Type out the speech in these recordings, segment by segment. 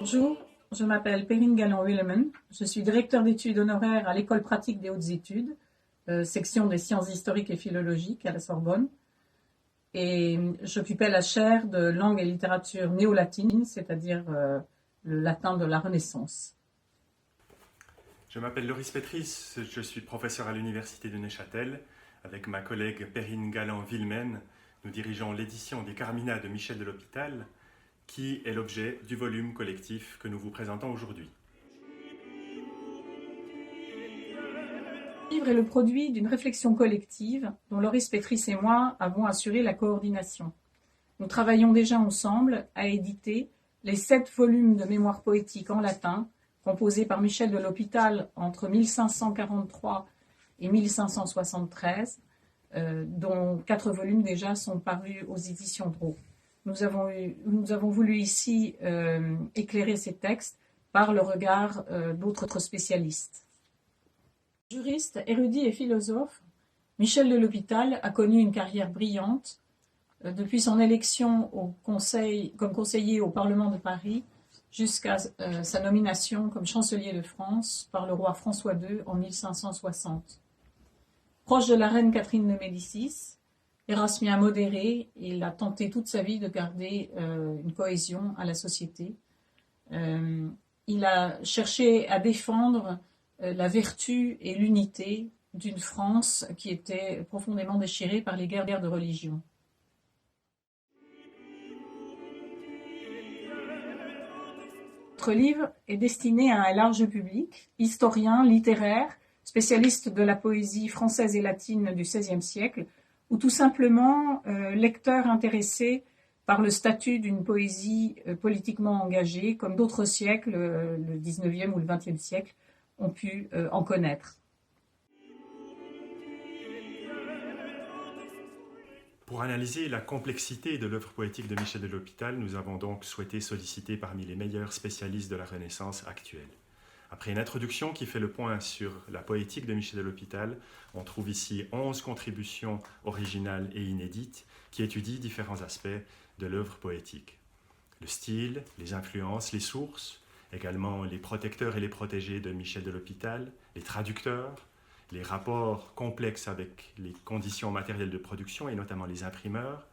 Bonjour, je m'appelle Perrine Galland-Willemen. Je suis directeur d'études honoraire à l'École pratique des hautes études, section des sciences historiques et philologiques à la Sorbonne. Et j'occupais la chaire de langue et littérature néo-latine, c'est-à-dire le latin de la Renaissance. Je m'appelle Loris Pétris, je suis professeur à l'Université de Neuchâtel. Avec ma collègue Perrine Galland-Willemen, nous dirigeons l'édition des Carmina de Michel de l'Hospital, qui est l'objet du volume collectif que nous vous présentons aujourd'hui. Le livre est le produit d'une réflexion collective dont Loris Pétris et moi avons assuré la coordination. Nous travaillons déjà ensemble à éditer les 7 volumes de mémoire poétique en latin, composés par Michel de l'Hospital entre 1543 et 1573, dont 4 volumes déjà sont parus aux éditions Drault. Nous avons voulu ici éclairer ces textes par le regard d'autres spécialistes. Juriste, érudit et philosophe, Michel de l'Hospital a connu une carrière brillante depuis son élection comme conseiller au Parlement de Paris jusqu'à sa nomination comme chancelier de France par le roi François II en 1560. Proche de la reine Catherine de Médicis, érasmien modéré, il a tenté toute sa vie de garder une cohésion à la société. Il a cherché à défendre la vertu et l'unité d'une France qui était profondément déchirée par les guerres de religion. Notre livre est destiné à un large public, historien, littéraire, spécialiste de la poésie française et latine du XVIe siècle, ou tout simplement lecteur intéressé par le statut d'une poésie politiquement engagée, comme d'autres siècles, le XIXe ou le XXe siècle, ont pu en connaître. Pour analyser la complexité de l'œuvre poétique de Michel de l'Hospital, nous avons donc souhaité solliciter parmi les meilleurs spécialistes de la Renaissance actuelle. Après une introduction qui fait le point sur la poétique de Michel de l'Hospital, on trouve ici 11 contributions originales et inédites qui étudient différents aspects de l'œuvre poétique. Le style, les influences, les sources, également les protecteurs et les protégés de Michel de l'Hospital, les traducteurs, les rapports complexes avec les conditions matérielles de production et notamment les imprimeurs,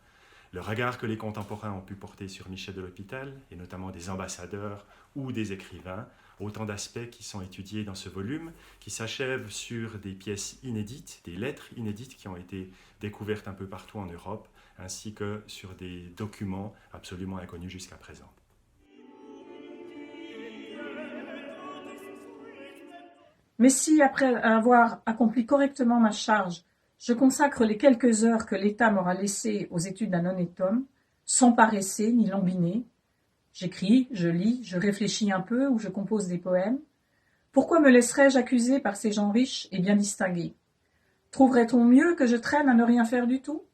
le regard que les contemporains ont pu porter sur Michel de l'Hospital et notamment des ambassadeurs ou des écrivains, autant d'aspects qui sont étudiés dans ce volume qui s'achève sur des pièces inédites, des lettres inédites qui ont été découvertes un peu partout en Europe, ainsi que sur des documents absolument inconnus jusqu'à présent. Mais si, après avoir accompli correctement ma charge, je consacre les quelques heures que l'État m'aura laissées aux études d'un honnête homme, sans paresser ni lambiner, j'écris, je lis, je réfléchis un peu ou je compose des poèmes, pourquoi me laisserais-je accuser par ces gens riches et bien distingués? Trouverait-on mieux que je traîne à ne rien faire du tout?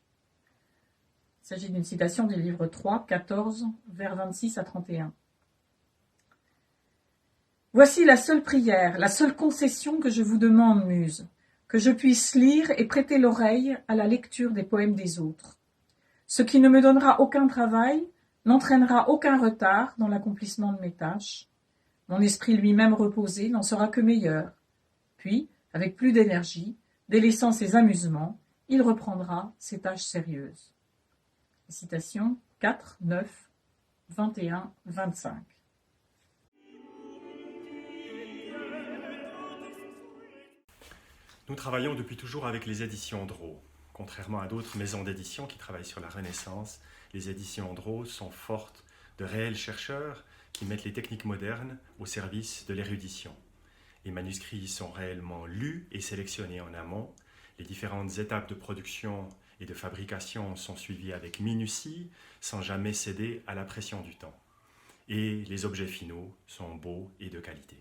Il s'agit d'une citation du livre 3, 14, vers 26 à 31. Voici la seule prière, la seule concession que je vous demande, Muse, que je puisse lire et prêter l'oreille à la lecture des poèmes des autres. Ce qui ne me donnera aucun travail, n'entraînera aucun retard dans l'accomplissement de mes tâches. Mon esprit lui-même reposé n'en sera que meilleur. Puis, avec plus d'énergie, délaissant ses amusements, il reprendra ses tâches sérieuses. Citation 4, 9, 21, 25. Nous travaillons depuis toujours avec les éditions Drault. Contrairement à d'autres maisons d'édition qui travaillent sur la Renaissance, les éditions Drault sont fortes de réels chercheurs qui mettent les techniques modernes au service de l'érudition. Les manuscrits sont réellement lus et sélectionnés en amont. Les différentes étapes de production et de fabrication sont suivies avec minutie, sans jamais céder à la pression du temps. Et les objets finaux sont beaux et de qualité.